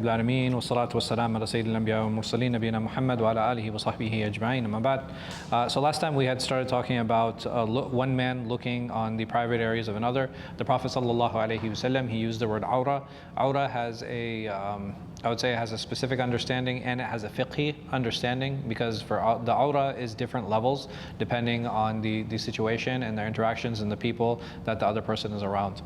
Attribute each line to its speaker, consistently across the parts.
Speaker 1: العالمين والصلاة والسلام على سيد الأنبياء والمرسلين نبينا محمد وعلى آله وصحبه أجمعين أما بعد. So last time we had started talking about one man looking on the private areas of another. The Prophet sallallahu alaihi wasallam, he used the word awra. Awra has I would say it has a specific understanding and it has a fiqhi understanding, because for the awra is different levels depending on the situation and their interactions and the people that the other person is around.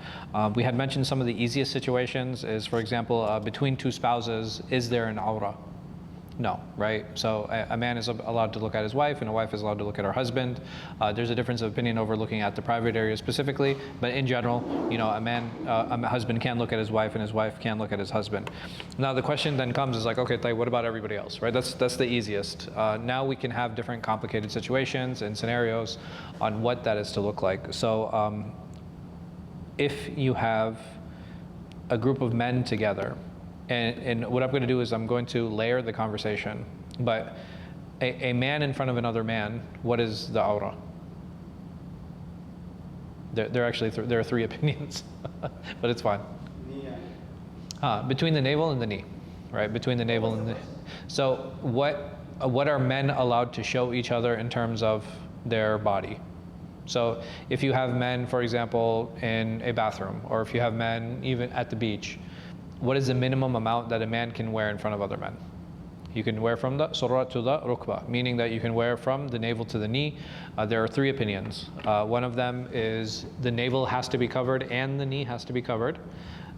Speaker 1: We had mentioned some of the easiest situations is, for example, between two spouses, is there an awra? No, right? So a man is allowed to look at his wife and a wife is allowed to look at her husband. There's a difference of opinion over looking at the private area specifically, but in general, you know, a husband can look at his wife and his wife can look at his husband. Now the question then comes is like, okay, what about everybody else, right? That's the easiest. Now we can have different complicated situations and scenarios on what that is to look like. So if you have a group of men together, and what I'm going to do is I'm going to layer the conversation. But a man in front of another man, what is the awra? There are three opinions, but it's fine. Between the navel and the knee, right? Between the navel and the. So what are men allowed to show each other in terms of their body? So if you have men, for example, in a bathroom, or if you have men even at the beach, what is the minimum amount that a man can wear in front of other men? You can wear from the surra to the rukba, meaning that you can wear from the navel to the knee. There are three opinions. One of them is the navel has to be covered and the knee has to be covered.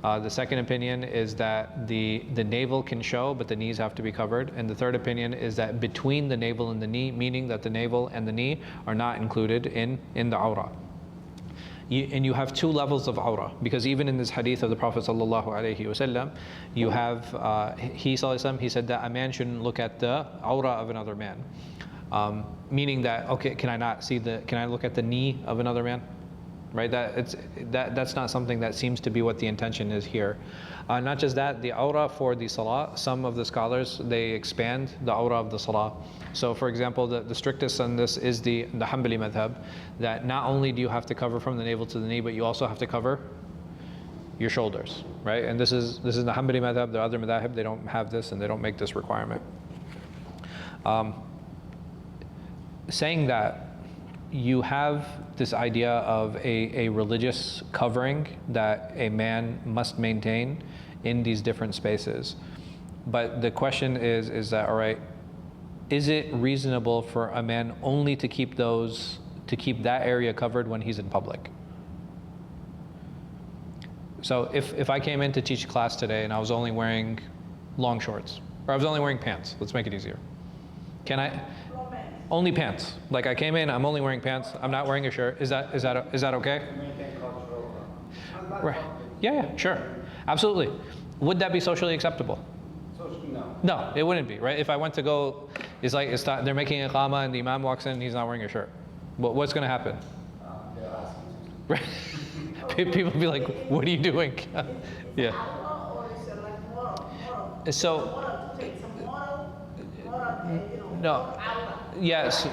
Speaker 1: The second opinion is that the navel can show, but the knees have to be covered. And the third opinion is that between the navel and the knee, meaning that the navel and the knee are not included in the awra. And you have two levels of awra, because even in this hadith of the Prophet sallallahu alaihi wasallam, you have he said that a man shouldn't look at the awra of another man, meaning that, okay, can I look at the knee of another man? Right, that's not something that seems to be what the intention is here. Not just that, the awra for the salah, some of the scholars, they expand the awra of the salah. So for example, the strictest on this is the Hanbali madhab, that not only do you have to cover from the navel to the knee, but you also have to cover your shoulders, right? And this is the Hanbali madhab. The other madhab, they don't have this and they don't make this requirement. Saying that, you have this idea of a religious covering that a man must maintain in these different spaces. But the question is that, all right, is it reasonable for a man only to keep that area covered when he's in public? So if I came in to teach class today and I was only wearing long shorts, or I was only wearing pants, let's make it easier. Can I? Only pants. Like I came in, I'm only wearing pants. I'm not wearing a shirt. Is that okay? Right. Yeah, sure, absolutely. Would that be socially acceptable?
Speaker 2: Socially, no.
Speaker 1: No, it wouldn't be, right? If I went to go, they're making a iqama and the imam walks in and he's not wearing a shirt. What's going to happen? Right. People be like, "What are you doing?" Yeah. So. No. Yes.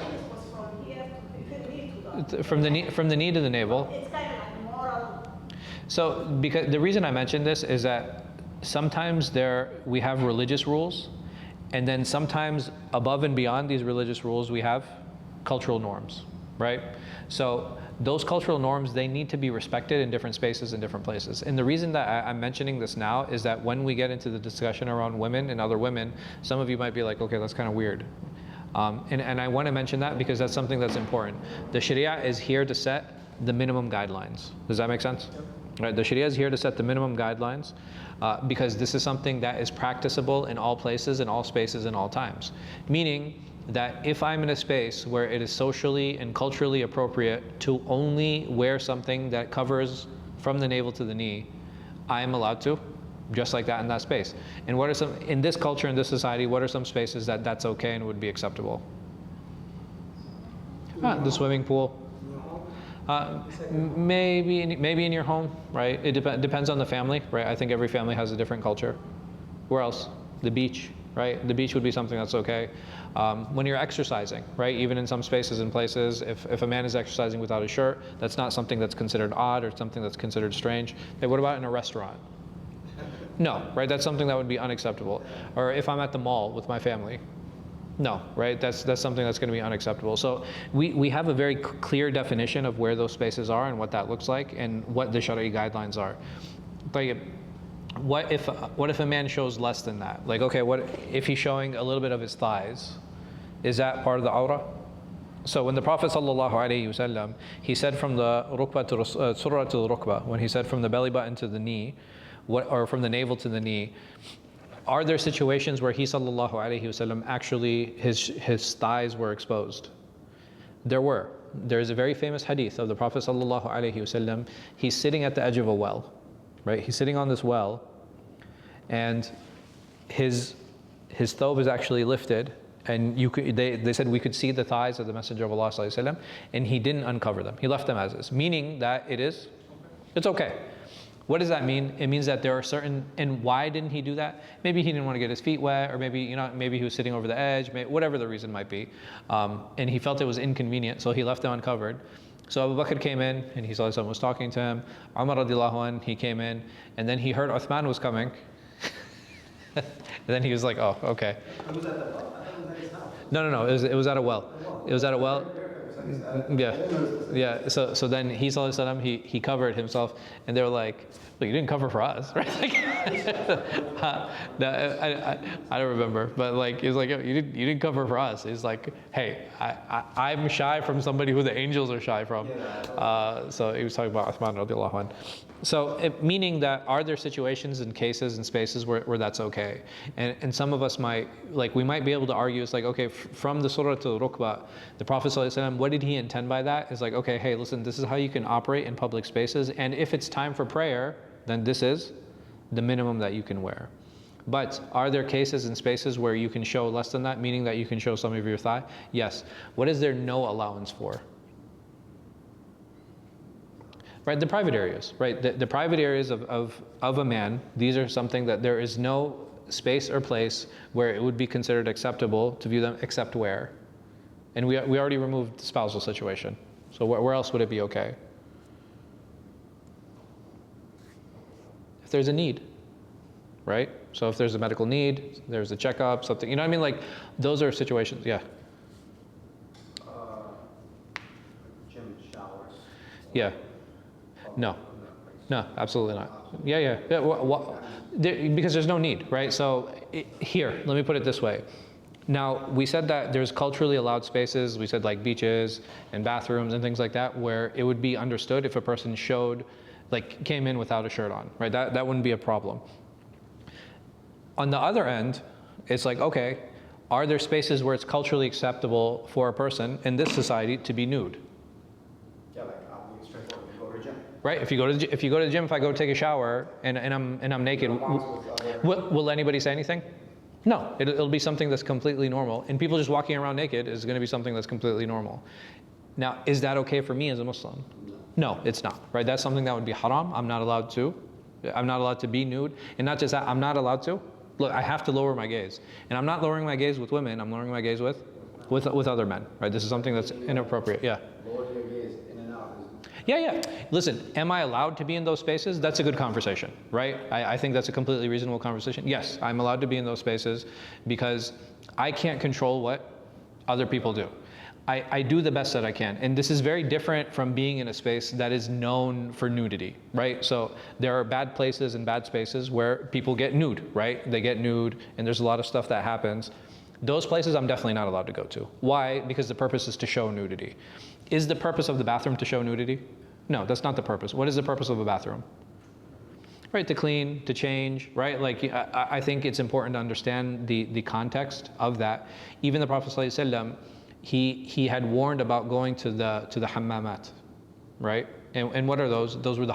Speaker 1: From the knee to the navel.
Speaker 3: It's kind of like moral.
Speaker 1: So, because the reason I mentioned this is that sometimes we have religious rules, and then sometimes above and beyond these religious rules we have cultural norms, right? So those cultural norms, they need to be respected in different spaces and different places. And the reason that I'm mentioning this now is that when we get into the discussion around women and other women, some of you might be like, okay, that's kind of weird. And I want to mention that because that's something that's important. The Sharia is here to set the minimum guidelines. Does that make sense? Yep. Right, the Sharia is here to set the minimum guidelines because this is something that is practicable in all places, in all spaces, in all times. Meaning that if I'm in a space where it is socially and culturally appropriate to only wear something that covers from the navel to the knee, I am allowed to, just like that in that space. And what are in this culture, in this society, what are some spaces that's okay and would be acceptable? The swimming pool. Maybe in your home, right? It depends on the family, right? I think every family has a different culture. Where else? The beach, right? The beach would be something that's okay. When you're exercising, right? Even in some spaces and places, if a man is exercising without a shirt, that's not something that's considered odd or something that's considered strange. Hey, what about in a restaurant? No, right? That's something that would be unacceptable. Or if I'm at the mall with my family, no, right? That's something that's going to be unacceptable. So we have a very clear definition of where those spaces are and what that looks like and what the Shari'i guidelines are. Like, what if a man shows less than that? Like, okay, what if he's showing a little bit of his thighs? Is that part of the awrah? So when the Prophet ﷺ, he said from the rukbah to surah to the rukbah, when he said from the belly button to the knee, or from the navel to the knee, are there situations where he ﷺ actually his thighs were exposed? There were. There is a very famous hadith of the Prophet ﷺ. He's sitting at the edge of a well, right? He's sitting on this well, and his thobe is actually lifted, and they said we could see the thighs of the Messenger of Allah ﷺ, and he didn't uncover them. He left them as is, meaning that it's okay. What does that mean? It means that there are certain, and why didn't he do that? Maybe he didn't want to get his feet wet, or maybe maybe he was sitting over the edge, whatever the reason might be, and he felt it was inconvenient, so he left them uncovered. So Abu Bakr came in, and he saw someone was talking to him. Umar radiallahu anh, he came in, and then he heard Uthman was coming, and then he was like, oh, okay.
Speaker 2: Was that the well? I thought it was at his house.
Speaker 1: No, it was at a well. It was at a well. Yeah. So then he ﷺ, he covered himself, and they were like, "Well, you didn't cover for us, right?" Like, no, I don't remember, but like he was like, "You didn't cover for us." He's like, "Hey, I'm shy from somebody who the angels are shy from." So he was talking about Uthman radiallahu anh. So meaning that, are there situations and cases and spaces where that's okay? And some of us might, like, we might be able to argue, it's like, okay, from the surah to the rukbah, the Prophet ﷺ, what did he intend by that? It's like, okay, hey, listen, this is how you can operate in public spaces, and if it's time for prayer, then this is the minimum that you can wear. But are there cases and spaces where you can show less than that, meaning that you can show some of your thigh? Yes. What is there no allowance for? Right, the private areas, right? The private areas of a man, these are something that there is no space or place where it would be considered acceptable to view them except where. And we already removed the spousal situation. So where else would it be okay? If there's a need, right? So if there's a medical need, there's a checkup, something, you know what I mean? Like, those are situations, yeah.
Speaker 2: Gym showers.
Speaker 1: Yeah. No, absolutely not. Yeah. Because there's no need, right? So here, let me put it this way. Now, we said that there's culturally allowed spaces. We said like beaches and bathrooms and things like that, where it would be understood if a person came in without a shirt on, right? That wouldn't be a problem. On the other end, it's like, okay, are there spaces where it's culturally acceptable for a person in this society to be nude? Right. If you go to the gym, if I go take a shower and I'm naked, will anybody say anything? No. It'll be something that's completely normal. And people just walking around naked is going to be something that's completely normal. Now, is that okay for me as a Muslim? No, it's not. Right. That's something that would be haram. I'm not allowed to be nude. And not just that, I'm not allowed to. Look, I have to lower my gaze, and I'm not lowering my gaze with women. I'm lowering my gaze with other men. Right. This is something that's inappropriate. Yeah. Yeah. Listen, am I allowed to be in those spaces? That's a good conversation, right? I think that's a completely reasonable conversation. Yes, I'm allowed to be in those spaces because I can't control what other people do. I do the best that I can. And this is very different from being in a space that is known for nudity, right? So there are bad places and bad spaces where people get nude, right? They get nude, and there's a lot of stuff that happens. Those places I'm definitely not allowed to go to. Why? Because the purpose is to show nudity. Is the purpose of the bathroom to show nudity? No, that's not the purpose. What is the purpose of a bathroom? Right, to clean, to change, right? Like, I think it's important to understand the context of that. Even the Prophet ﷺ, he had warned about going to the hammamat, right? And what are those? Those were the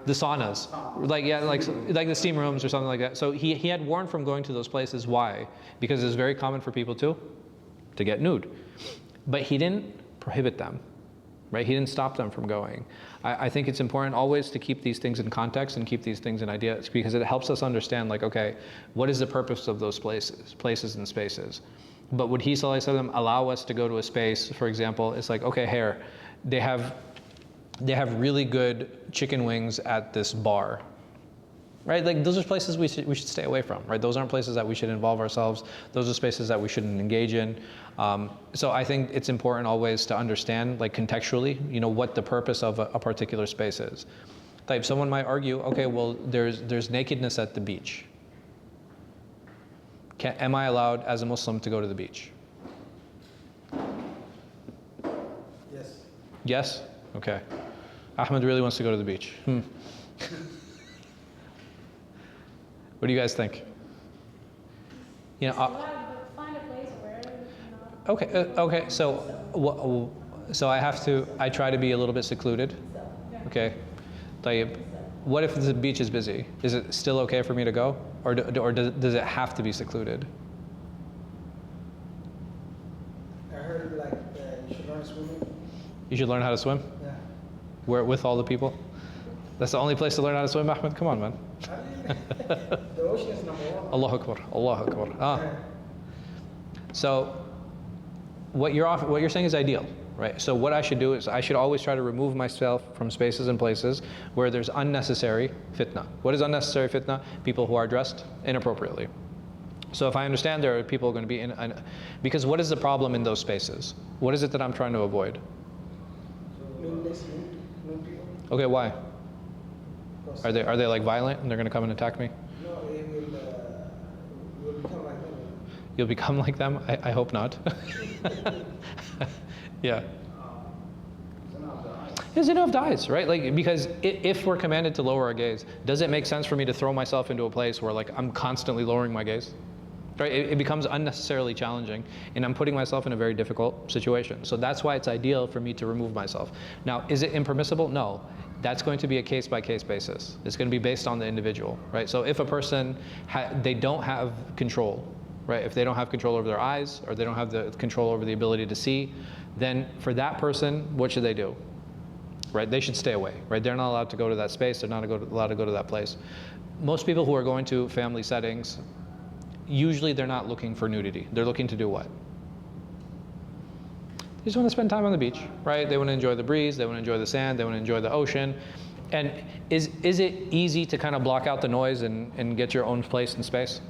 Speaker 1: the saunas, like the steam rooms or something like that. So he had warned from going to those places. Why? Because it's very common for people to get nude. But he didn't prohibit them, right? He didn't stop them from going. I think it's important always to keep these things in context and keep these things in ideas, because it helps us understand, like, okay, what is the purpose of those places and spaces? But would he, sallallahu alaihi wasallam, allow us to go to a space, for example, it's like, okay, here, they have really good chicken wings at this bar. right? Like those are places we should stay away from, right? Those aren't places that we should involve ourselves. Those are spaces that we shouldn't engage in. So I think it's important always to understand, like contextually, what the purpose of a particular space is. Like someone might argue, okay, well, there's nakedness at the beach. Am I allowed as a Muslim to go to the beach?
Speaker 2: Yes.
Speaker 1: Yes? Okay. Ahmed really wants to go to the beach. What do you guys think?
Speaker 3: Find a place where
Speaker 1: Okay. So I try to be a little bit secluded. Okay. Tayyib. What if the beach is busy? Is it still okay for me to go, or does it have to be secluded?
Speaker 2: I heard like you should learn swimming.
Speaker 1: You should learn how to swim.
Speaker 2: Yeah.
Speaker 1: Where with all the people? That's the only place to learn how to swim, Ahmed. Come on, man.
Speaker 2: The ocean is number one.
Speaker 1: Allahu Akbar. Allahu Akbar. So what you're saying is ideal, right? So what I should do is I should always try to remove myself from spaces and places where there's unnecessary fitna. What is unnecessary fitna? People who are dressed inappropriately. So if I understand there are people going to be because what is the problem in those spaces? What is it that I'm trying to avoid? Okay, why? Are they like violent and they're going to come and attack me?
Speaker 2: No, it will become like them.
Speaker 1: You'll become like them? I hope not. Yeah. Zina of dies, right? Like, because if we're commanded to lower our gaze, does it make sense for me to throw myself into a place where like I'm constantly lowering my gaze? Right? It becomes unnecessarily challenging, and I'm putting myself in a very difficult situation. So that's why it's ideal for me to remove myself. Now, is it impermissible? No. That's going to be a case-by-case basis. It's going to be based on the individual, right? So if a person, they don't have control, right? If they don't have control over their eyes, or they don't have the control over the ability to see, then for that person, what should they do? Right? They should stay away, right? They're not allowed to go to that space. They're not allowed to go to that place. Most people who are going to family settings, usually they're not looking for nudity. They're looking to do what? They just want to spend time on the beach, right? They want to enjoy the breeze, they want to enjoy the sand, they want to enjoy the ocean. And is it easy to kind of block out the noise and get your own place in space?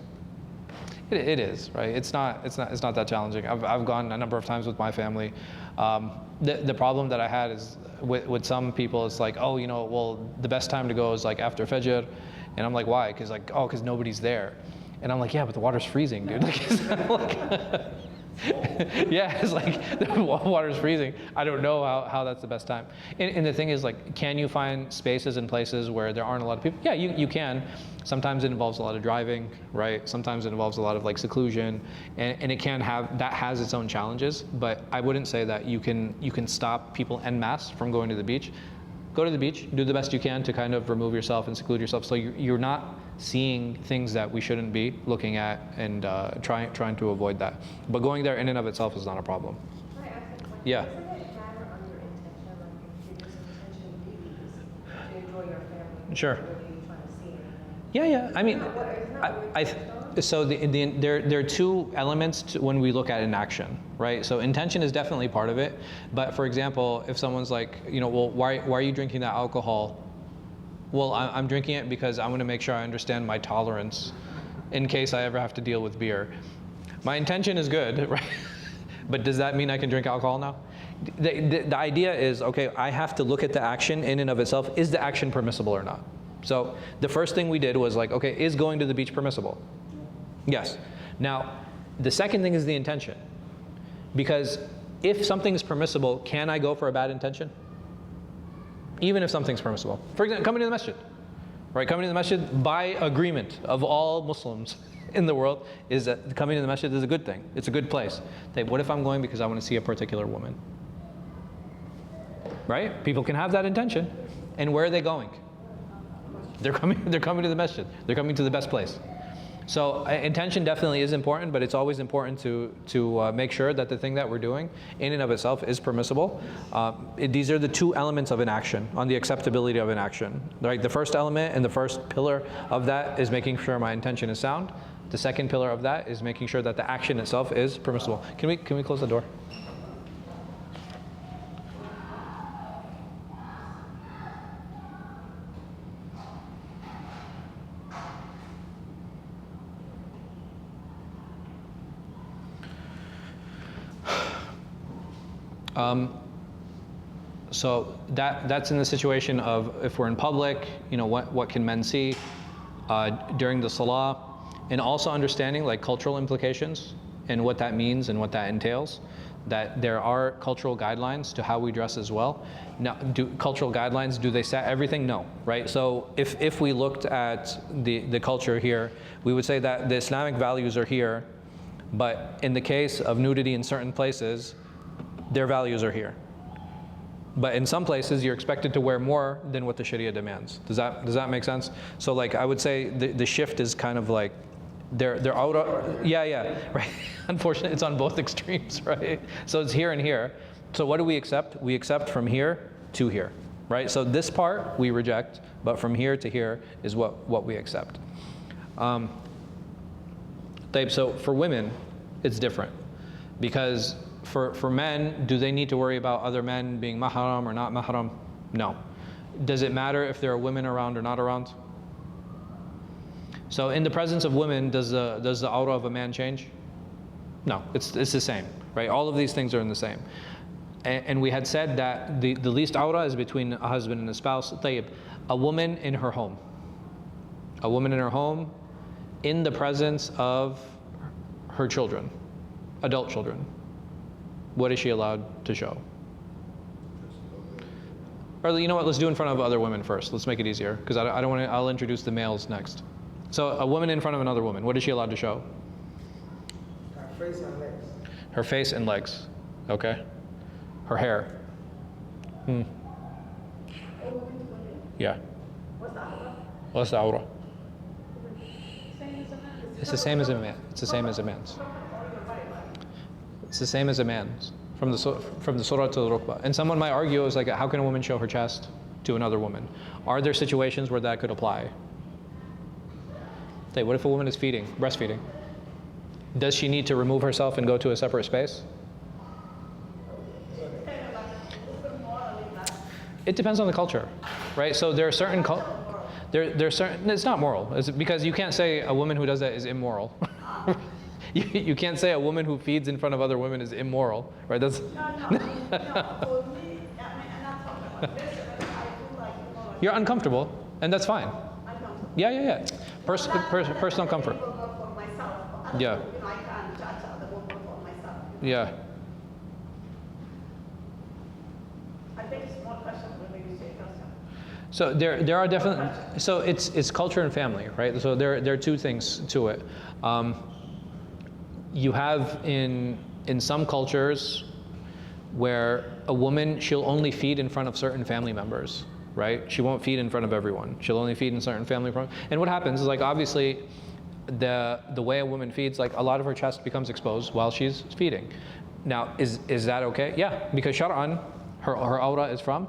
Speaker 1: It is, right? It's not that challenging. I've gone a number of times with my family. The problem that I had is with some people, it's like, oh, well, the best time to go is like after Fajr. And I'm like, why? Because nobody's there. And I'm like, yeah, but the water's freezing, dude. Yeah, it's like the water's freezing. I don't know how that's the best time. And the thing is, like, can you find spaces and places where there aren't a lot of people? Yeah, you can. Sometimes it involves a lot of driving, right? Sometimes it involves a lot of like seclusion, and it has its own challenges. But I wouldn't say that you can stop people en masse from going to the beach. Go to the beach, do the best you can to kind of remove yourself and seclude yourself, so you're not seeing things that we shouldn't be looking at, and trying to avoid that. But going there in and of itself is not a problem.
Speaker 3: Can I ask a question?
Speaker 1: Yeah.
Speaker 3: Doesn't it matter on your intention, like if your intention is to enjoy your family?
Speaker 1: Sure.
Speaker 3: Whether you're trying to see it.
Speaker 1: Yeah. I mean, so there are two elements when we look at an action, right? So intention is definitely part of it. But for example, if someone's like, well, why are you drinking that alcohol? Well, I'm drinking it because I want to make sure I understand my tolerance in case I ever have to deal with beer. My intention is good, right? But does that mean I can drink alcohol now? The idea is, okay, I have to look at the action in and of itself. Is the action permissible or not? So the first thing we did was like, okay, is going to the beach permissible? Yes. Now, the second thing is the intention. Because if something is permissible, can I go for a bad intention? Even if something's permissible. For example, coming to the masjid. Right? Coming to the masjid by agreement of all Muslims in the world is that coming to the masjid is a good thing. It's a good place. What if I'm going because I want to see a particular woman? Right? People can have that intention. And where are they going? They're coming to the masjid. They're coming to the best place. So intention definitely is important, but it's always important to make sure that the thing that we're doing in and of itself is permissible. These are the two elements of an action, on the acceptability of an action. Right? The first element and the first pillar of that is making sure my intention is sound. The second pillar of that is making sure that the action itself is permissible. Can we close the door? So that's in the situation of if we're in public, what can men see during the salah, and also understanding like cultural implications and what that means and what that entails. That there are cultural guidelines to how we dress as well. Now, cultural guidelines, do they set everything? No, right? So if we looked at the culture here, we would say that the Islamic values are here, but in the case of nudity in certain places, their values are here. But in some places, you're expected to wear more than what the Sharia demands. Does that make sense? So like I would say the shift is kind of like they're out of, yeah, right. Unfortunately, it's on both extremes, right? So it's here and here. So what do we accept? We accept from here to here, right? So this part we reject, but from here to here is what we accept. So for women, it's different, because for men, do they need to worry about other men being mahram or not mahram? No. Does it matter if there are women around or not around? So in the presence of women, does the aura of a man change? No, it's the same, right? All of these things are in the same. And we had said that the least aura is between a husband and a spouse. A woman in her home. A woman in her home in the presence of her children, adult children. What is she allowed to show? Or you know what, let's do in front of other women first. Let's make it easier, because I don't want to, I'll introduce the males next. So a woman in front of another woman, what is she allowed to show?
Speaker 2: Her face and legs.
Speaker 1: Her face and legs, okay. Her hair. Yeah. What's the aura? It's the same as a man. It's the same as a man's. It's the same as a man's. From the surah to the rukbah. And someone might argue, is like, how can a woman show her chest to another woman? Are there situations where that could apply? Say, what if a woman is breastfeeding? Does she need to remove herself and go to a separate space? It depends on the culture, right? So there are certain there's certain. It's not moral, because you can't say a woman who does that is immoral. You can't say a woman who feeds in front of other women is immoral, right? That's You're uncomfortable, and that's fine. Yeah. Personal comfort. Yeah. Yeah. So there are definitely, so it's culture and family, right? So there are two things to it. You have in some cultures where a woman, she'll only feed in front of certain family members, right? She won't feed in front of everyone. She'll only feed in certain family members. And what happens is, like, obviously the way a woman feeds, like, a lot of her chest becomes exposed while she's feeding. Now, is that okay? Yeah, because shar'an, her aura is from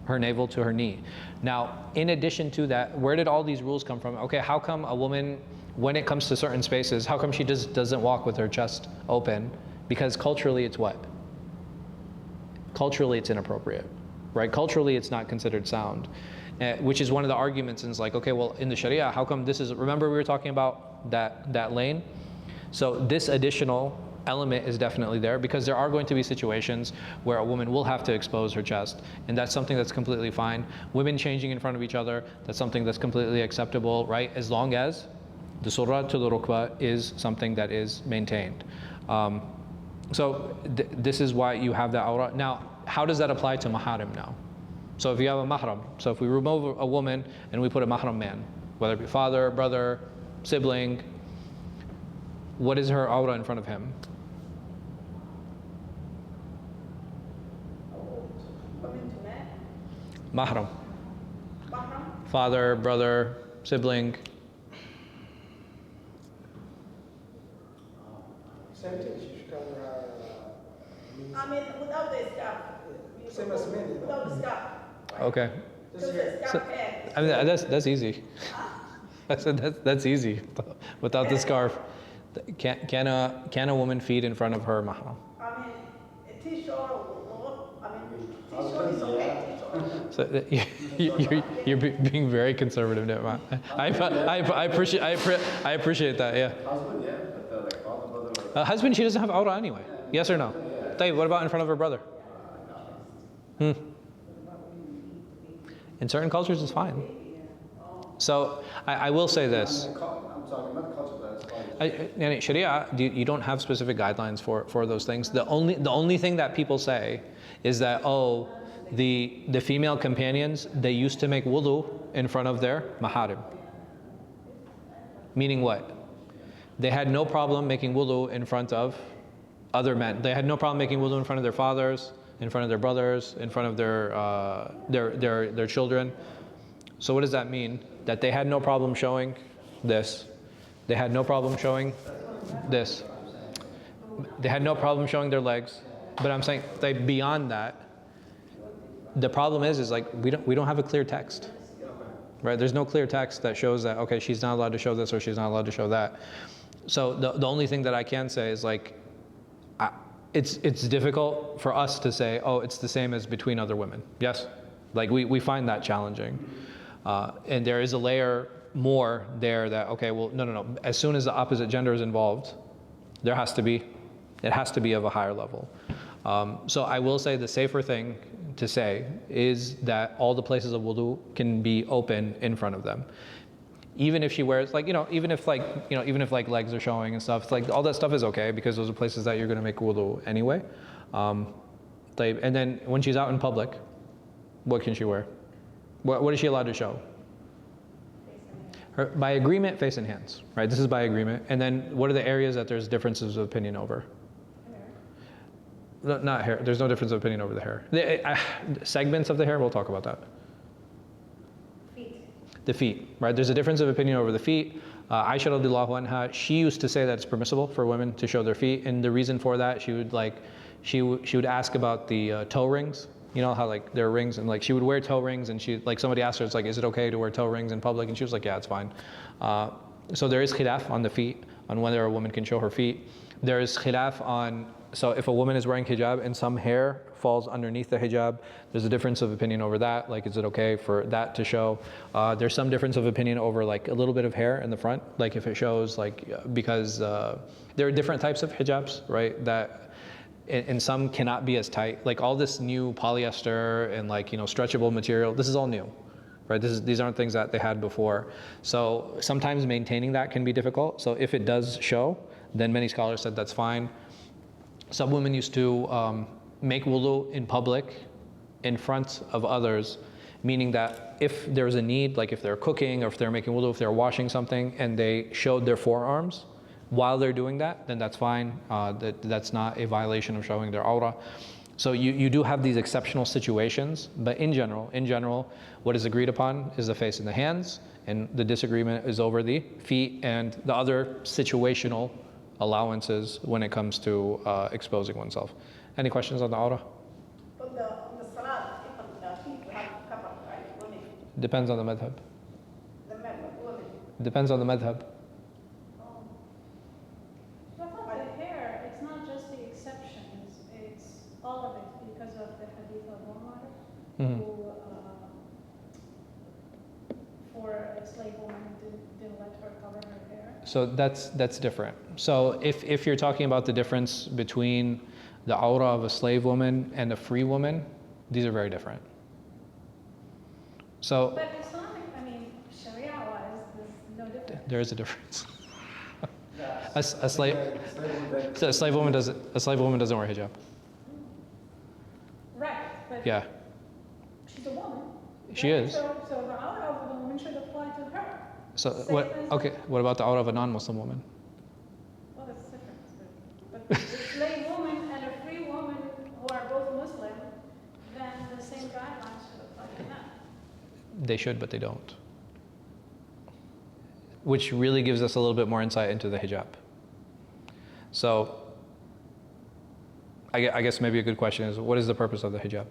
Speaker 1: her navel to her knee. Now, in addition to that, where did all these rules come from? Okay, how come a woman, when it comes to certain spaces, how come she doesn't walk with her chest open? Because culturally it's what? Culturally it's inappropriate, right? Culturally it's not considered sound, which is one of the arguments. And it's like, okay, well, in the Sharia, how come this is, remember we were talking about that lane? So this additional element is definitely there, because there are going to be situations where a woman will have to expose her chest, and that's something that's completely fine. Women changing in front of each other, that's something that's completely acceptable, right? As long as the surah to the rukbah is something that is maintained. This is why you have that aura. Now, how does that apply to maharim now? So if you have a mahram, so if we remove a woman and we put a mahram man, whether it be father, brother, sibling, what is her aura in front of him? Mahram. Father, brother, sibling.
Speaker 2: Same thing, she should cover her.
Speaker 4: I mean, without the scarf.
Speaker 2: Same as men.
Speaker 4: Without the scarf.
Speaker 1: Okay.
Speaker 2: Just here.
Speaker 1: I mean, that's easy. That's easy. Without the scarf, can a woman feed in front of her mahram?
Speaker 4: I mean, a t-shirt, t-shirt is okay.
Speaker 1: So you're being very conservative, Nitma. I appreciate that. Yeah.
Speaker 5: Husband, yeah, but like father, brother.
Speaker 1: Husband, she doesn't have aura anyway. Yes or no? Tayyib, what about in front of her brother? In certain cultures, it's fine. So I will say this.
Speaker 5: I'm talking about culture, but it's fine.
Speaker 1: In Sharia, you don't have specific guidelines for those things. The only thing that people say is that, oh, the female companions, they used to make wudu in front of their maharim. Meaning what? They had no problem making wudu in front of other men. They had no problem making wudu in front of their fathers, in front of their brothers, in front of their children. So what does that mean? That they had no problem showing this. They had no problem showing this. They had no problem showing their legs. But I'm saying, like, beyond that, the problem is like we don't have a clear text, right? There's no clear text that shows that, okay, she's not allowed to show this or she's not allowed to show that. So the only thing that I can say is like, it's difficult for us to say, oh, it's the same as between other women. Yes, like we find that challenging, and there is a layer more there that, okay, well, no. As soon as the opposite gender is involved, it has to be of a higher level. So I will say the safer thing to say is that all the places of wudu can be open in front of them. Even if she wears, like, even if legs are showing and stuff, it's like all that stuff is okay because those are places that you're going to make wudu anyway. And then when she's out in public, what can she wear? What is she allowed to show? By agreement, face and hands, right? This is by agreement. And then what are the areas that there's differences of opinion over? No, not hair. There's no difference of opinion over the hair. Segments of the hair, we'll talk about that. The feet, right? There's a difference of opinion over the feet. Aisha radiallahu anha, she used to say that it's permissible for women to show their feet, and the reason for that, she would ask about the toe rings. You know how like there are rings, and like she would wear toe rings, and somebody asked her, it's like, is it okay to wear toe rings in public? And she was like, yeah, it's fine. So there is khilaf on the feet, on whether a woman can show her feet. There is khilaf on, so if a woman is wearing hijab and some hair falls underneath the hijab, there's a difference of opinion over that. Like, is it okay for that to show? There's some difference of opinion over like a little bit of hair in the front, like if it shows, like, because there are different types of hijabs, right? That and some cannot be as tight. Like all this new polyester and like, stretchable material, this is all new, right? These aren't things that they had before. So sometimes maintaining that can be difficult. So if it does show, then many scholars said that's fine. Some women used to make wudu in public in front of others, meaning that if there's a need, like if they're cooking or if they're making wudu, if they're washing something and they showed their forearms while they're doing that, then that's fine. That's not a violation of showing their awrah. So you do have these exceptional situations, but in general, what is agreed upon is the face and the hands, and the disagreement is over the feet and the other situational allowances when it comes to exposing oneself. Any questions on the awrah?
Speaker 4: On the salat, the feet have covered, right? Women.
Speaker 1: Depends on the madhab.
Speaker 4: The men, women.
Speaker 1: Depends on the madhab.
Speaker 3: So I thought the hair, it's not just the exceptions, it's all of it because of the hadith of Umar, who, for a slave woman, didn't let her cover her hair.
Speaker 1: So that's different. So if you're talking about the difference between the awrah of a slave woman and a free woman, these are very different. So
Speaker 3: But Islamic, Sharia-wise, there's no difference.
Speaker 1: there is a difference.
Speaker 5: Yeah.
Speaker 1: A slave woman doesn't wear hijab.
Speaker 3: Right, but
Speaker 1: Yeah,
Speaker 3: she's a woman.
Speaker 1: she
Speaker 3: right?
Speaker 1: is.
Speaker 3: So the awrah of the woman should apply to her.
Speaker 1: So
Speaker 3: Same
Speaker 1: what?
Speaker 3: as-
Speaker 1: Okay, what about the awrah of a non-Muslim woman?
Speaker 3: Well, that's different. But the slave woman and a free woman who are both Muslim, then the same guidelines should apply to them.
Speaker 1: They should, but they don't. Which really gives us a little bit more insight into the hijab. So, I guess maybe a good question is, what is the purpose of the hijab?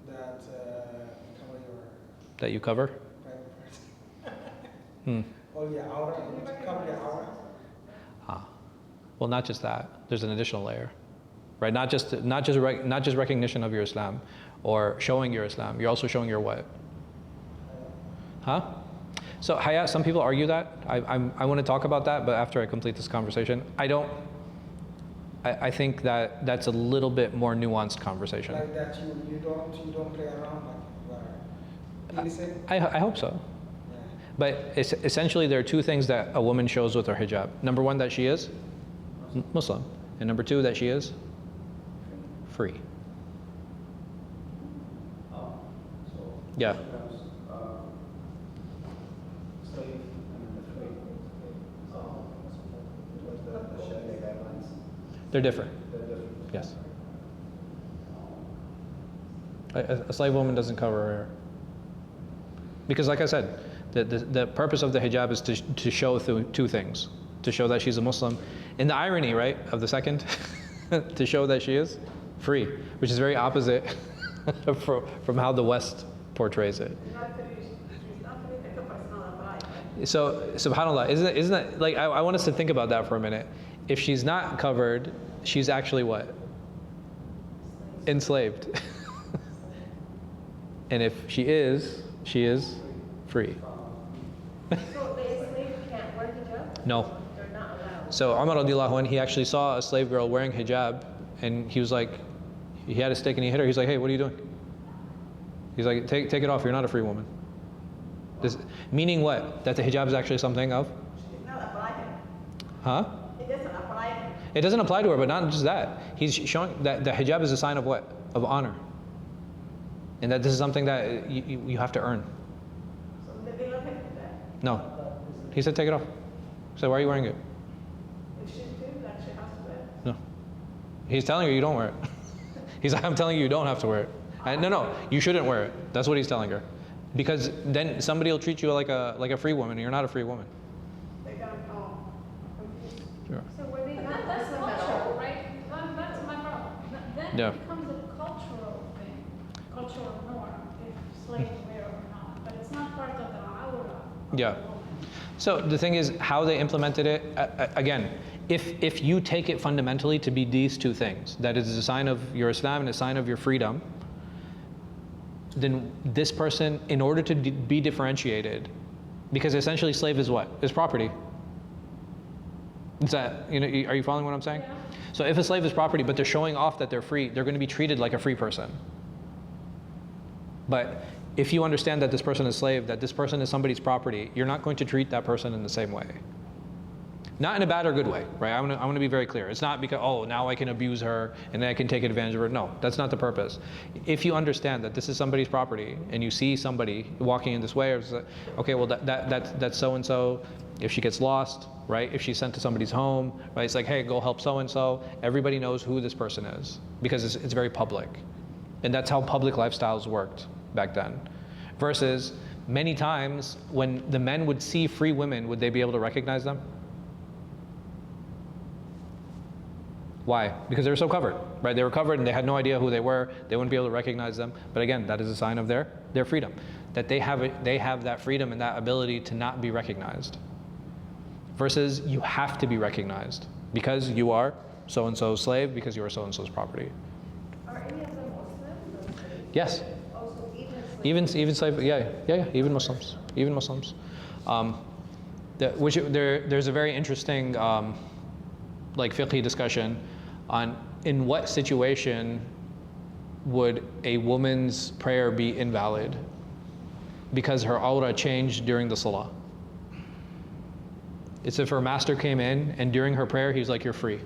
Speaker 2: That cover your
Speaker 1: That you cover?
Speaker 2: private parts.
Speaker 1: Hmm.
Speaker 2: Oh yeah, aura. Cover your aura.
Speaker 1: Ah. Well, not just that. There's an additional layer, right? Not just recognition of your Islam or showing your Islam. You're also showing your what? Huh? So haya, some people argue that. I want to talk about that, but after I complete this conversation, I think that that's a little bit more nuanced conversation.
Speaker 2: Like that you don't play around like you are innocent.
Speaker 1: I hope so.
Speaker 2: Yeah.
Speaker 1: But essentially, there are two things that a woman shows with her hijab. Number one, that she is Muslim. And number two, that she is free.
Speaker 5: So
Speaker 1: Yeah.
Speaker 5: becomes slave and the free. What's the Sharia guidelines?
Speaker 1: They're different.
Speaker 5: They're different.
Speaker 1: Yes. A slave woman doesn't cover her hair. Because like I said, the purpose of the hijab is to show two things. To show that she's a Muslim. And the irony, right, of the second, to show that she is free, which is very opposite from how the West portrays it. So, subhanAllah, isn't that like, I want us to think about that for a minute. If she's not covered, she's actually what? Enslaved. And if she is free.
Speaker 4: So the slave can't wear hijab?
Speaker 1: No.
Speaker 4: They're not allowed.
Speaker 1: So Umar radiallahu anh, he actually saw a slave girl wearing hijab, and he was like, he had a stick and he hit her. He's like, hey, what are you doing? He's like, take it off, you're not a free woman. Meaning what? That the hijab is actually something of?
Speaker 4: It's not apply to her.
Speaker 1: Huh?
Speaker 4: It doesn't apply to her.
Speaker 1: It doesn't apply to her, but not just that. He's showing that the hijab is a sign of what? Of honor. And that this is something that you have to earn.
Speaker 4: So they look at that.
Speaker 1: No. He said, take it off. So why are you wearing it?
Speaker 4: If she's too, like she has to wear.
Speaker 1: No. He's telling her you don't wear it. He's like, I'm telling you, you don't have to wear it. No, you shouldn't wear it. That's what he's telling her. Because then somebody will treat you like a free woman, and you're not a free woman.
Speaker 4: They got confused.
Speaker 1: Sure.
Speaker 3: So were they not, that's cultural, right? That's my problem. Then
Speaker 1: Yeah.
Speaker 3: it becomes a cultural thing, cultural norm, if slaves wear or not. But it's not part of the aura.
Speaker 1: Yeah. So the thing is, how they implemented it, again, if you take it fundamentally to be these two things, that is a sign of your Islam and a sign of your freedom, then this person, in order to be differentiated, because essentially slave is what? Is property. Is that, are you following what I'm saying?
Speaker 3: Yeah.
Speaker 1: So if a slave is property, but they're showing off that they're free, they're going to be treated like a free person. But if you understand that this person is slave, that this person is somebody's property, you're not going to treat that person in the same way. Not in a bad or good way, right? I want to be very clear. It's not because, oh, now I can abuse her and then I can take advantage of her. No, that's not the purpose. If you understand that this is somebody's property and you see somebody walking in this way, or okay, well that's so and so. If she gets lost, right? If she's sent to somebody's home, right? It's like, hey, go help so and so. Everybody knows who this person is because it's very public, and that's how public lifestyles worked back then. Versus many times when the men would see free women, would they be able to recognize them? Why? Because they were so covered, right? They were covered and they had no idea who they were. They wouldn't be able to recognize them. But again, that is a sign of their freedom. That they have that freedom and that ability to not be recognized. Versus you have to be recognized because you are so-and-so's slave, because you are so-and-so's property.
Speaker 4: Are any of them Muslims?
Speaker 1: Yes.
Speaker 4: Also, even slaves?
Speaker 1: Even slave, yeah, even Muslims. There's a very interesting like fiqhi discussion on in what situation would a woman's prayer be invalid because her aura changed during the salah. It's if her master came in and during her prayer he was like, you're free.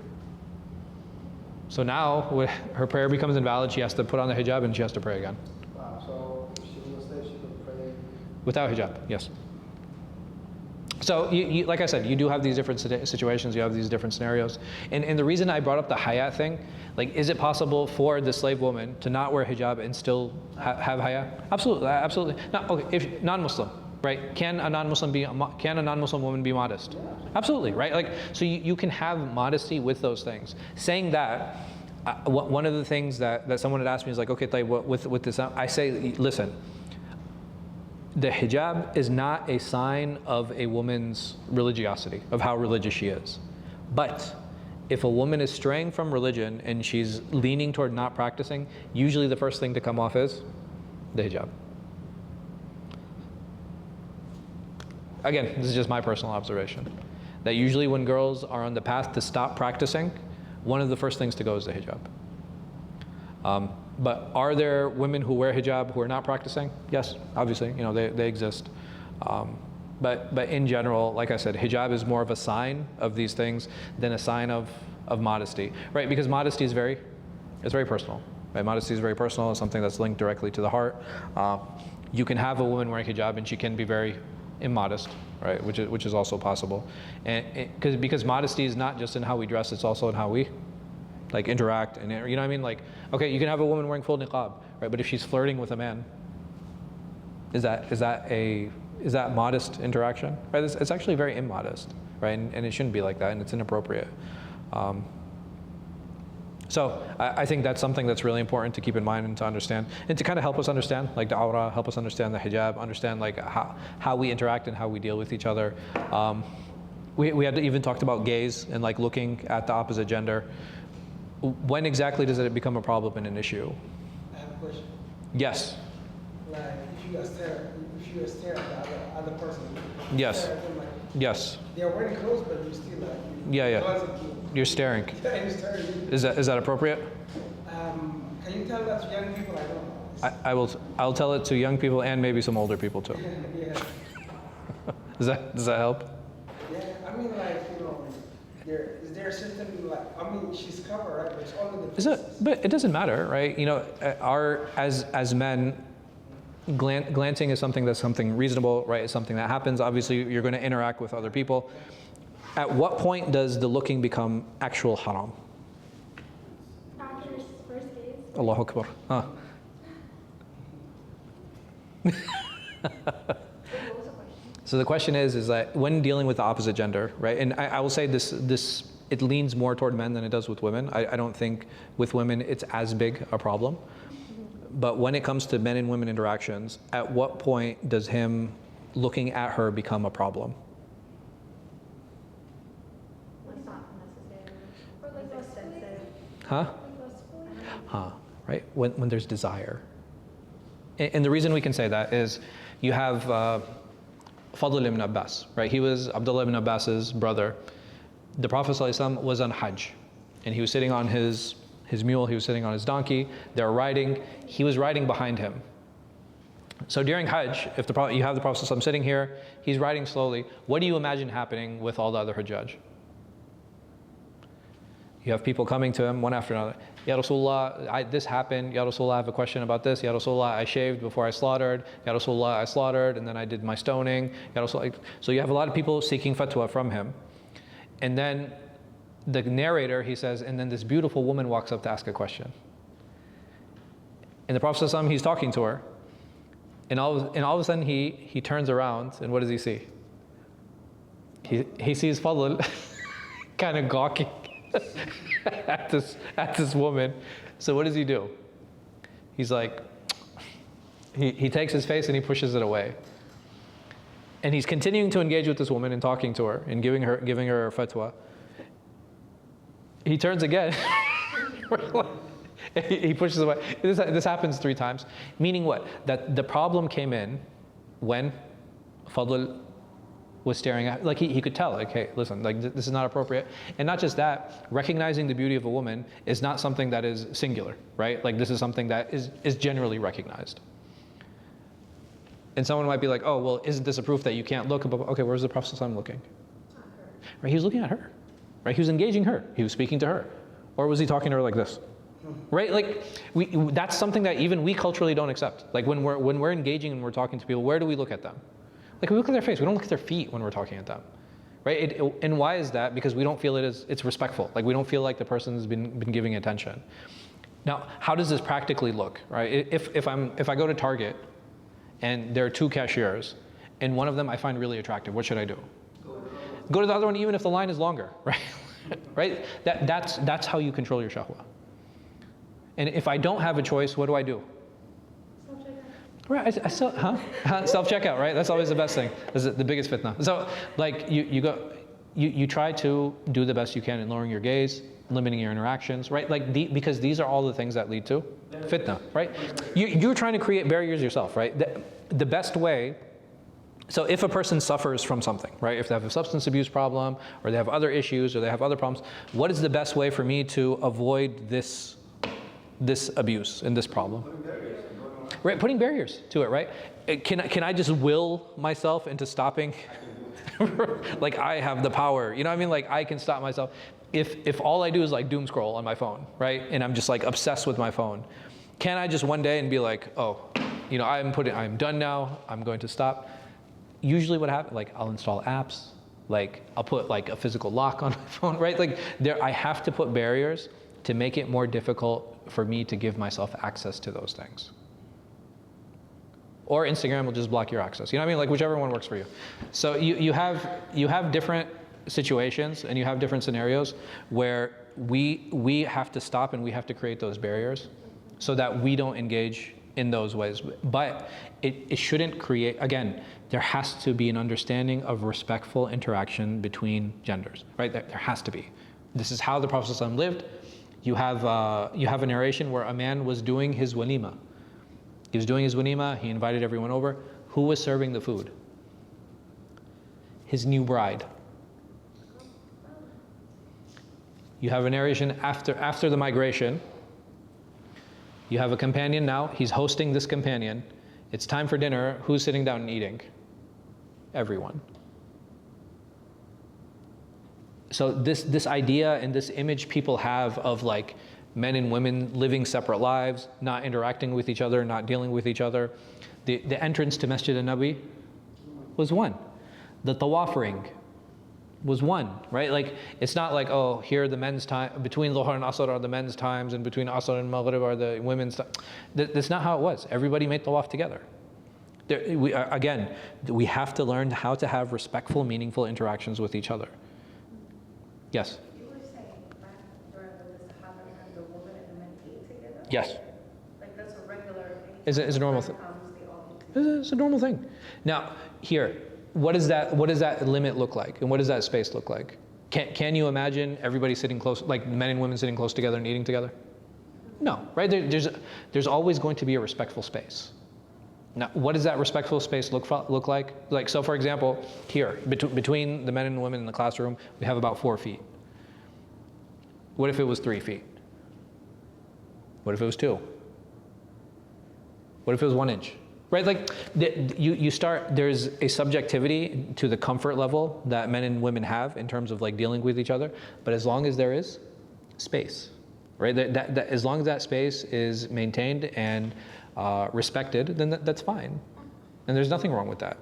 Speaker 1: So now when her prayer becomes invalid, she has to put on the hijab and she has to pray again.
Speaker 5: Wow. So if she was a slave, she could pray.
Speaker 1: Without hijab, yes. So, you, like I said, you do have these different situations, you have these different scenarios. And the reason I brought up the hayat thing, like, is it possible for the slave woman to not wear hijab and still have hayat? Absolutely, absolutely. Not, okay, if non-Muslim, right? Can a non-Muslim woman be modest? Absolutely, right? Like, so you can have modesty with those things. Saying that, one of the things that someone had asked me is like, okay, with this, I say, listen, the hijab is not a sign of a woman's religiosity, of how religious she is. But if a woman is straying from religion and she's leaning toward not practicing, usually the first thing to come off is the hijab. Again, this is just my personal observation. That usually when girls are on the path to stop practicing, one of the first things to go is the hijab. But are there women who wear hijab who are not practicing? Yes, obviously, they exist. But in general, like I said, hijab is more of a sign of these things than a sign of modesty, right? Because modesty is very personal, right? Modesty is very personal. It's something that's linked directly to the heart. You can have a woman wearing hijab and she can be very immodest, right? Which is also possible, and because modesty is not just in how we dress; it's also in how we like interact, and you know what I mean. Like, okay, you can have a woman wearing full niqab, right? But if she's flirting with a man, is that modest interaction? Right? It's actually very immodest, right? And it shouldn't be like that, and it's inappropriate. So I think that's something that's really important to keep in mind and to understand, and to kind of help us understand, like the awra, help us understand the hijab, understand like how we interact and how we deal with each other. We had even talked about gaze and like looking at the opposite gender. When exactly does it become a problem and an issue?
Speaker 2: I have a question.
Speaker 1: Yes.
Speaker 2: Like if you stare at the other person.
Speaker 1: Yes.
Speaker 2: Stare at them, like,
Speaker 1: Yes.
Speaker 2: they're wearing clothes, but you still like.
Speaker 1: Yeah. You're staring.
Speaker 2: Yeah, you're staring.
Speaker 1: Is that appropriate?
Speaker 2: Can you tell that to young people? I don't know.
Speaker 1: I'll tell it to young people and maybe some older people too.
Speaker 2: Yeah.
Speaker 1: Does that help?
Speaker 2: Yeah, I mean, like, is there a system, like, I mean, she's covered, right? But it's only the
Speaker 1: But it doesn't matter, right? As men, glancing is something reasonable, right? It's something that happens. Obviously, you're going to interact with other people. At what point does the looking become actual haram?
Speaker 3: After his first gaze.
Speaker 1: Allahu Akbar. Huh. So the question is that when dealing with the opposite gender, right? And I will say this, it leans more toward men than it does with women. I don't think with women it's as big a problem. But when it comes to men and women interactions, at what point does him looking at her become a problem?
Speaker 4: It's not necessary.
Speaker 3: Or like
Speaker 4: It's extensive.
Speaker 1: Huh? Right? When there's desire. And the reason we can say that is you have Fadl ibn Abbas, right? He was Abdullah ibn Abbas's brother. The Prophet ﷺ was on Hajj, and he was sitting on his mule, he was sitting on his donkey, they're riding, he was riding behind him. So during Hajj, if you have the Prophet ﷺ sitting here, he's riding slowly, what do you imagine happening with all the other Hujjaj? You have people coming to him one after another. Ya Rasulullah, this happened. Ya Rasulullah, I have a question about this. Ya Rasulullah, I shaved before I slaughtered. Ya Rasulullah, I slaughtered and then I did my stoning. Ya Rasulullah. So you have a lot of people seeking fatwa from him. And then the narrator, he says, and then this beautiful woman walks up to ask a question. And the Prophet ﷺ, he's talking to her. And all of a sudden he turns around and what does he see? He sees Fadl kind of gawking at this woman. So what does he do? He's like, he takes his face and he pushes it away. And he's continuing to engage with this woman and talking to her and giving her fatwa. He turns again. He pushes away. This happens 3 times. Meaning what? That the problem came in when Fadl was staring at, like he could tell, like, hey, listen, like this is not appropriate. And not just that, recognizing the beauty of a woman is not something that is singular, right? Like this is something that is generally recognized. And someone might be like, oh, well, isn't this a proof that you can't look above? Okay, where's the Prophet ﷺ looking? Right, he was looking at her, right? He was engaging her, he was speaking to her. Or was he talking to her like this? Right, like that's something that even we culturally don't accept. Like when we're engaging and we're talking to people, where do we look at them? Like we look at their face, we don't look at their feet when we're talking at them, right? And why is that? Because we don't feel it's respectful. Like we don't feel like the person's been giving attention. Now, how does this practically look, right? If I go to Target and there are 2 cashiers and one of them I find really attractive, what should I do? Go to the other one even if the line is longer, right? Right? That's how you control your shahwa. And if I don't have a choice, what do? Right, self-checkout, right? That's always the best thing. This is the biggest fitna. So, like, you try to do the best you can in lowering your gaze, limiting your interactions, right? Like, because these are all the things that lead to fitna, right? You're trying to create barriers yourself, right? The best way So if a person suffers from something, right? If they have a substance abuse problem, or they have other issues, or they have other problems, what is the best way for me to avoid this abuse and this problem? Right, putting barriers to it, right? Can I just will myself into stopping? Like I have the power, you know what I mean? Like I can stop myself. If all I do is like doom scroll on my phone, right? And I'm just like obsessed with my phone. Can I just one day and be like, oh, you know, I'm done now, I'm going to stop. Usually what happens, like I'll install apps, like I'll put like a physical lock on my phone, right? Like I have to put barriers to make it more difficult for me to give myself access to those things. Or Instagram will just block your access. You know what I mean? Like whichever one works for you. So you have different situations and you have different scenarios where we have to stop and we have to create those barriers so that we don't engage in those ways. But it shouldn't create, again, there has to be an understanding of respectful interaction between genders, right? There has to be. This is how the Prophet ﷺ lived. You have a narration where a man was doing his walima. He was doing his walima, he invited everyone over. Who was serving the food? His new bride. You have a narration after the migration. You have a companion now, he's hosting this companion. It's time for dinner, who's sitting down and eating? Everyone. So this idea and this image people have of like men and women living separate lives, not interacting with each other, not dealing with each other. The entrance to Masjid al-Nabi was one. The tawaf ring was one, right? Like, it's not like, oh, here are the men's time, between Dhuhr and Asr are the men's times, and between Asr and Maghrib are the women's time. That's not how it was. Everybody made tawaf together. Again, we have to learn how to have respectful, meaningful interactions with each other. Yes?
Speaker 6: You were saying back during the Sahaba and the woman and the men ate together?
Speaker 1: Yes.
Speaker 6: Like that's a regular thing?
Speaker 1: It's a normal thing. It's a normal thing. Now, here, what does that limit look like? And what does that space look like? Can you imagine everybody sitting close, like men and women sitting close together and eating together? No, right? There's always going to be a respectful space. Now, what does that respectful space look like? Like, so for example, here, between the men and women in the classroom, we have about 4 feet. What if it was 3 feet? What if it was 2? What if it was 1 inch? Right, like you start, there's a subjectivity to the comfort level that men and women have in terms of like dealing with each other, but as long as there is space, right, that as long as that space is maintained and respected, then that's fine. And there's nothing wrong with that.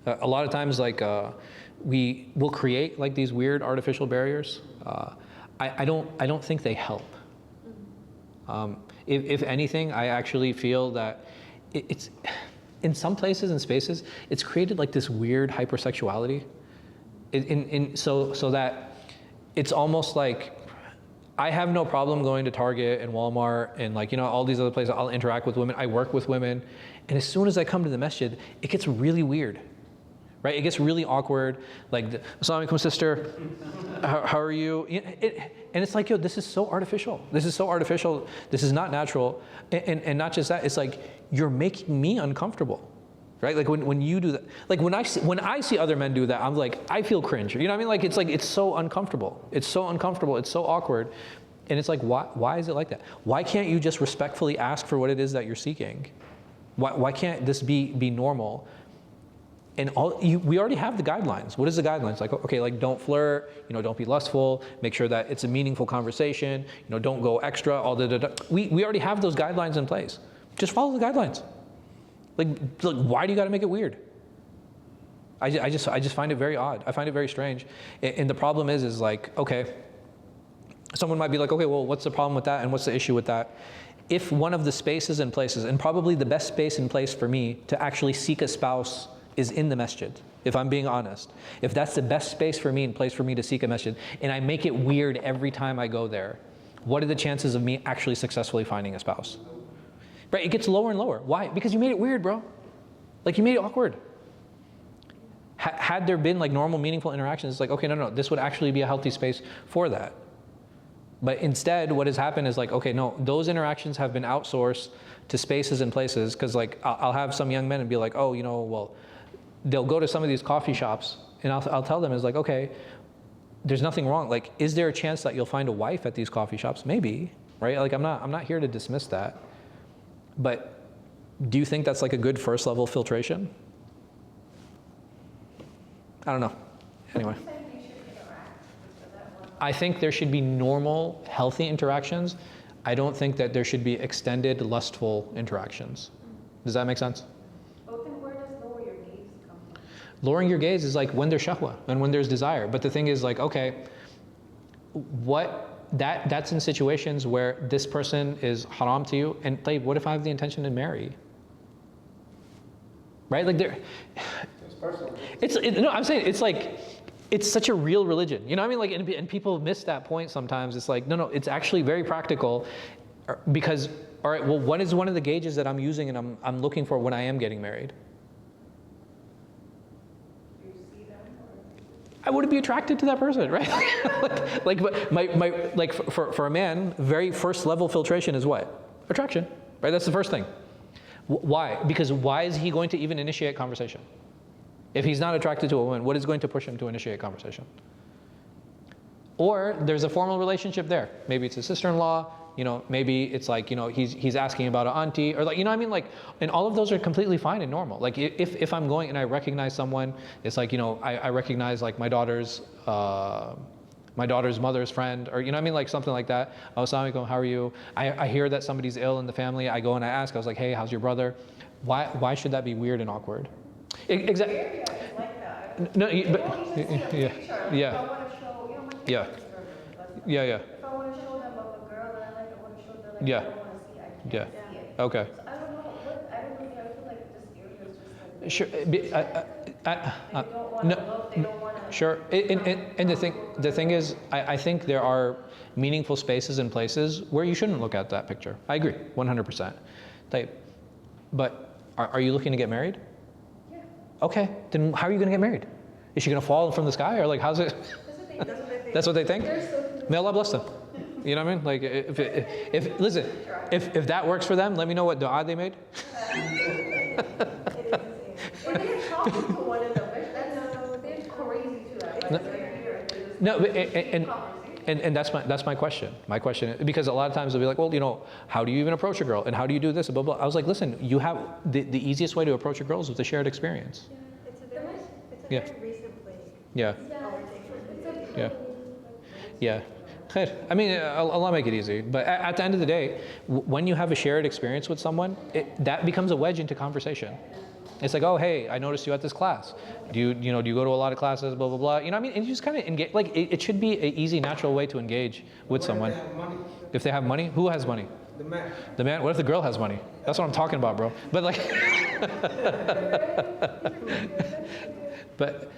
Speaker 1: A lot of times, like, we will create like these weird artificial barriers. I don't think they help. If anything, I actually feel that it's, in some places and spaces, it's created like this weird hypersexuality. So that it's almost like, I have no problem going to Target and Walmart and like, you know, all these other places. I'll interact with women, I work with women. And as soon as I come to the masjid, it gets really weird, right? It gets really awkward. Like, Assalamu alaikum, sister, how are you? And it's like, yo, this is so artificial. This is so artificial. This is not natural. And not just that, it's like, you're making me uncomfortable. Right? Like when you do that, like when I see other men do that, I'm like, I feel cringe. You know what I mean? Like it's so uncomfortable. It's so uncomfortable. It's so awkward. And it's like, why is it like that? Why can't you just respectfully ask for what it is that you're seeking? Why can't this be normal? And we already have the guidelines. What is the guidelines? Like, okay, like don't flirt, you know, don't be lustful, make sure that it's a meaningful conversation, you know, don't go extra, all the. We already have those guidelines in place. Just follow the guidelines. Like, why do you got to make it weird? I just find it very odd. I find it very strange. And the problem is like, okay, someone might be like, okay, well, what's the problem with that? And what's the issue with that? If one of the spaces and places, and probably the best space and place for me to actually seek a spouse is in the masjid, if I'm being honest. If that's the best space for me and place for me to seek a masjid, and I make it weird every time I go there, what are the chances of me actually successfully finding a spouse? Right, it gets lower and lower. Why? Because you made it weird, bro. Like, you made it awkward. Had there been like normal, meaningful interactions, it's like, okay, no, this would actually be a healthy space for that. But instead, what has happened is like, okay, no, those interactions have been outsourced to spaces and places, because like, I'll have some young men and be like, oh, you know, well, they'll go to some of these coffee shops, and I'll tell them, is like, okay, there's nothing wrong. Like, is there a chance that you'll find a wife at these coffee shops? Maybe, right? Like, I'm not here to dismiss that. But do you think that's like a good first level filtration? I don't know. Anyway. I think there should be normal, healthy interactions. I don't think that there should be extended, lustful interactions. Does that make sense?
Speaker 6: But then where does lower your gaze come from?
Speaker 1: Lowering your gaze is like when there's shahwa and when there's desire. But the thing is like, okay, that's in situations where this person is haram to you, and like, what if I have the intention to marry? Right? Like
Speaker 5: It's personal.
Speaker 1: no, I'm saying it's like, it's such a real religion. You know what I mean? Like, and people miss that point sometimes. It's like, no, it's actually very practical, because, all right, well, what is one of the gauges that I'm using and I'm looking for when I am getting married?
Speaker 6: Do you see them?
Speaker 1: I wouldn't be attracted to that person, right? like for a man, very first level filtration is what? Attraction, right? That's the first thing. Why? Because why is he going to even initiate conversation? If he's not attracted to a woman, what is going to push him to initiate conversation? Or there's a formal relationship there. Maybe it's a sister-in-law, maybe it's like, he's asking about an auntie, or like, you know what I mean? Like, and all of those are completely fine and normal. Like if I'm going and I recognize someone, it's like, I recognize like my daughter's mother's friend, or, you know what I mean? Like something like that. Oh, assalamu alaikum, how are you? I hear that somebody's ill in the family. I go and I ask, I was like, hey, how's your brother? Why should that be weird and awkward? Exactly.
Speaker 6: Area is like that.
Speaker 1: No,
Speaker 6: You
Speaker 1: but
Speaker 6: don't even see a
Speaker 1: yeah,
Speaker 6: picture. If
Speaker 1: yeah,
Speaker 6: I want to show, my
Speaker 1: yeah,
Speaker 6: kids are struggling.
Speaker 1: yeah.
Speaker 6: If I want to show them of a girl that I like, I want to show them like
Speaker 1: Yeah.
Speaker 6: I don't want to see, I can't
Speaker 1: Yeah.
Speaker 6: see it.
Speaker 1: Okay.
Speaker 6: So I don't know I feel like this area is just like.
Speaker 1: Sure.
Speaker 6: They don't want
Speaker 1: No.
Speaker 6: to look, they don't want to.
Speaker 1: Sure. And the thing is, I think there are meaningful spaces and places where you shouldn't look at that picture. I agree, 100%. But are you looking to get married?
Speaker 6: Yeah.
Speaker 1: Okay, then how are you going to get married? Is she going to fall from the sky, or like how's it? That's what they think. May Allah bless them. You know what I mean? Like if that works for them, let me know what du'a they made.
Speaker 6: Or they're talking to one another. They're crazy too. Like,
Speaker 1: No, and that's my question. My question, because a lot of times they'll be like, well, how do you even approach a girl, and how do you do this, and blah blah. I was like, listen, you have the easiest way to approach a girl is with a shared experience.
Speaker 4: It's a very
Speaker 1: Yeah.
Speaker 4: recent place.
Speaker 1: Yeah. Yeah. Yeah. Khair. I mean, Allah make it easy. But at the end of the day, when you have a shared experience with someone, that becomes a wedge into conversation. It's like, oh, hey, I noticed you at this class. Do you go to a lot of classes, blah, blah, blah. You know what I mean? And you just kind of engage. Like, it should be an easy, natural way to engage with someone.
Speaker 2: If they have money,
Speaker 1: If they have money, who has money?
Speaker 2: the man.
Speaker 1: The man? What if the girl has money? That's what I'm talking about, bro. But like, but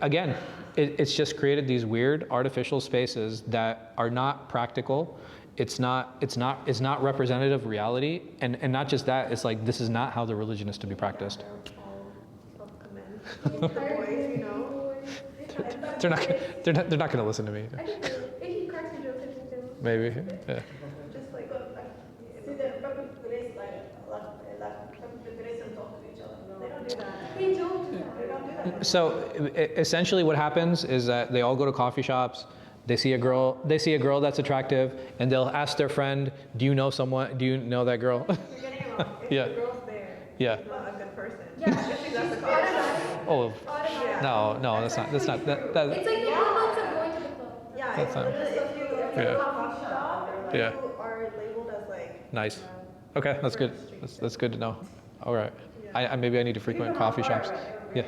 Speaker 1: again, it's just created these weird artificial spaces that are not practical. It's not representative of reality, and not just that. It's like, this is not how the religion is to be practiced.
Speaker 4: The boys,
Speaker 1: They're not going to listen to me.
Speaker 6: he cracks a joke at me too.
Speaker 1: Maybe. Yeah.
Speaker 4: just like, see, the Race, don't talk to each other. They don't do that.
Speaker 6: They don't do
Speaker 4: They don't do that.
Speaker 1: So essentially, what happens is that they all go to coffee shops. They see a girl that's attractive, and they'll ask their friend, "Do you know someone? Do you know that girl?"
Speaker 4: You're getting it wrong. If
Speaker 1: Yeah.
Speaker 4: the girl's there,
Speaker 1: Yeah.
Speaker 4: she's not a good person.
Speaker 3: Yeah.
Speaker 4: Just because the car is
Speaker 1: Oh,
Speaker 4: Yeah.
Speaker 1: no, that's not.
Speaker 3: It's like the equivalent of going to the club.
Speaker 4: Yeah,
Speaker 1: That's
Speaker 4: if,
Speaker 1: not-
Speaker 4: if you
Speaker 1: Yeah.
Speaker 4: go coffee shop,
Speaker 1: Yeah.
Speaker 4: you are labeled as like
Speaker 1: Nice. Okay, that's good. That's good to know. All right. I maybe I need to frequent coffee shops. Yeah.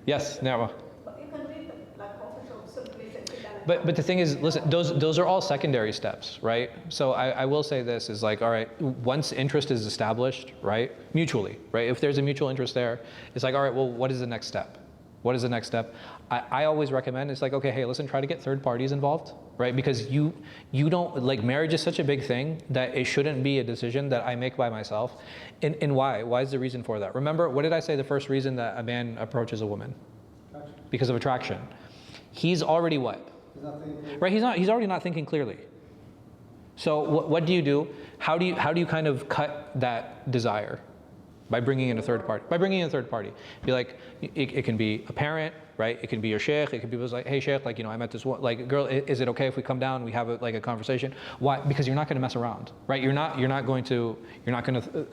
Speaker 1: Yes, Narwa.
Speaker 4: But you can read like coffee shop someplace and sit down and
Speaker 1: But the thing is, listen, those are all secondary steps, right? So I will say this is like, all right, once interest is established, right, mutually, right? If there's a mutual interest there, it's like, all right, well, what is the next step? What is the next step? I always recommend, it's like, okay, hey, listen, try to get third parties involved, right? Because you don't, like, marriage is such a big thing that it shouldn't be a decision that I make by myself. And why? Why is the reason for that? Remember, what did I say the first reason that a man approaches a woman? Because of attraction. He's already what? Right, he's already not thinking clearly. So what do you do? How do you kind of cut that desire? by bringing in a third party. By bringing in a third party, be like, it can be a parent, right? It can be your sheikh. It can be like, hey sheikh, like, you know, I met this one, like, girl, is it okay if we come down? We have a conversation. Why? Because you're not going to mess around, right? You're not going to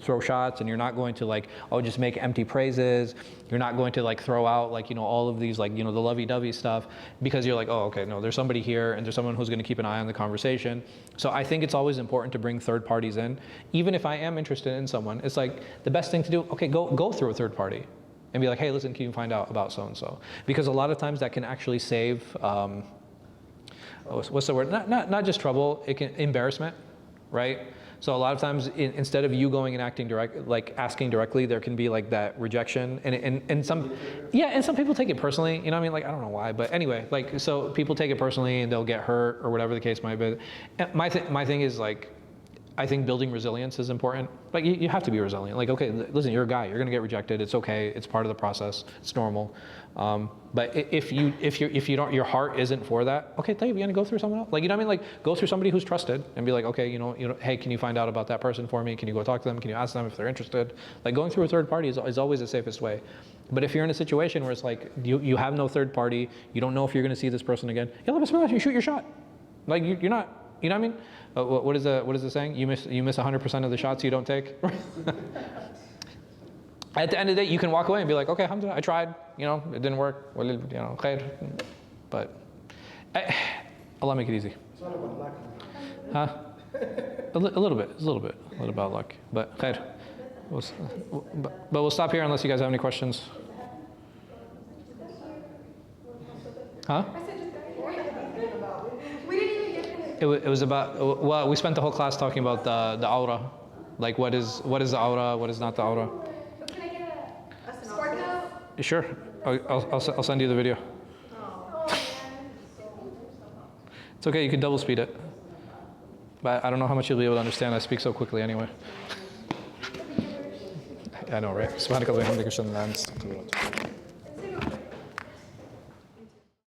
Speaker 1: throw shots, and you're not going to like, oh, just make empty praises. You're not going to like throw out like, you know, all of these like, you know, the lovey-dovey stuff, because you're like, oh, okay, no, there's somebody here, and there's someone who's going to keep an eye on the conversation. So I think it's always important to bring third parties in, even if I am interested in someone. It's like the best thing to do. Okay, go through a third party. And be like, hey, listen, can you find out about so-and-so? Because a lot of times that can actually save, what's the word? Not just trouble, it can, embarrassment, right? So a lot of times, instead of you going and asking directly, there can be like that rejection, and some people take it personally. You know what I mean? Like, I don't know why, but anyway, like, so people take it personally and they'll get hurt or whatever the case might be. And my thing is like, I think building resilience is important. Like, you have to be resilient. Like, okay, listen, you're a guy. You're gonna get rejected. It's okay. It's part of the process. It's normal. But if you don't, your heart isn't for that. Okay, you're gonna go through someone else. Like, you know what I mean? Like, go through somebody who's trusted and be like, okay, you know, hey, can you find out about that person for me? Can you go talk to them? Can you ask them if they're interested? Like, going through a third party is always the safest way. But if you're in a situation where it's like you have no third party, you don't know if you're gonna see this person again. You shoot your shot. Like, you're not. You know what I mean? What is the saying? You miss 100% of the shots you don't take. At the end of the day, you can walk away and be like, okay, alhamdulillah, I tried. You know, it didn't work. Well, you know, khair. But Allah make it easy.
Speaker 2: It's not about luck.
Speaker 1: Huh? A little bit. It's a little about luck. But khair. But we'll stop here unless you guys have any questions. Huh? It was about, well, we spent the whole class talking about the aura, like what is the aura, what is not the aura.
Speaker 6: Can I get a spark note?
Speaker 1: Sure, I'll send you the video. It's okay, you can double speed it, but I don't know how much you'll be able to understand. I speak so quickly anyway. I know, right?